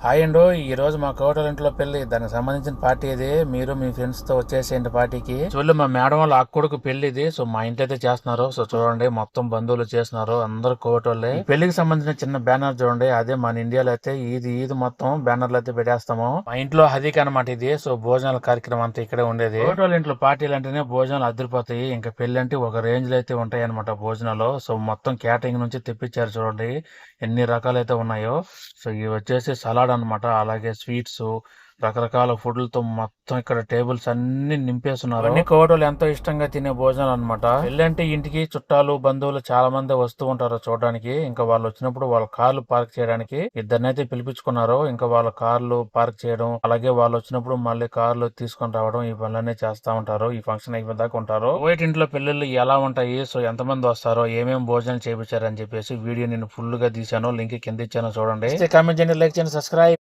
Hi అండి. ఈ రోజు మా కోటల ఇంట్లో పెళ్లి, దానికి సంబంధించిన పార్టీ ఇది. మీరు మీ ఫ్రెండ్స్ తో వచ్చేసేయండి పార్టీకి. చూడండి, మా మేడం వాళ్ళ అక్కడికి పెళ్లి ఇది. సో మా ఇంట్లో అయితే చేస్తున్నారు. సో చూడండి, మొత్తం బంధువులు చేస్తున్నారు, అందరు కోటోళ్ళే. ఈ పెళ్లికి సంబంధించిన చిన్న బ్యానర్ చూడండి, అదే మన ఇండియాలో అయితే ఈది మొత్తం బ్యానర్లు అయితే పెట్టేస్తాము. మా ఇంట్లో హదీక్ అనమాట ఇది. సో భోజనాల కార్యక్రమం అంతా ఇక్కడే ఉండేది. కోటోళ్ళ ఇంట్లో పార్టీలు అంటేనే భోజనాలు అదిరిపోతాయి. ఇంకా పెళ్లి అంటే ఒక రేంజ్ లో అయితే ఉంటాయి అనమాట భోజనాలు. సో మొత్తం క్యాటరింగ్ నుంచి తెప్పించారు చూడండి, ఎన్ని రకాలైతే ఉన్నాయో. సో ఇవి వచ్చేసి సలాడ్ అన్నమాట, అలాగే స్వీట్స్, రకరకాల ఫుడ్లతో మొత్తం ఇక్కడ టేబుల్స్ అన్ని నింపేస్తున్నారు. అన్ని కోటలు ఎంతో ఇష్టంగా తినే భోజనాలు అనమాట. పెళ్ళంటే ఇంటికి చుట్టాలు బంధువులు చాలా మంది వస్తూ ఉంటారు చూడడానికి. ఇంకా వాళ్ళు వచ్చినప్పుడు వాళ్ళ కార్లు పార్క్ చేయడానికి ఇద్దరినైతే పిలిపించుకున్నారు. ఇంకా వాళ్ళ కార్లు పార్క్ చేయడం, అలాగే వాళ్ళు వచ్చినప్పుడు మళ్ళీ కార్లు తీసుకొని రావడం, ఈ పనులన్నీ చేస్తా ఉంటారు. ఈ ఫంక్షన్ అయిపోయిన దాకా ఉంటారు. వైట్ ఇంట్లో పెళ్లిళ్ళు ఎలా ఉంటాయి, సో ఎంతమంది వస్తారో, ఏమేమి భోజనం చేయించారని చెప్పేసి వీడియో నేను ఫుల్ గా తీసాను. లింక్ కింద ఇచ్చాను చూడండి. కామెంట్ చేయండి, లైక్ చేయండి, సబ్స్క్రైబ్.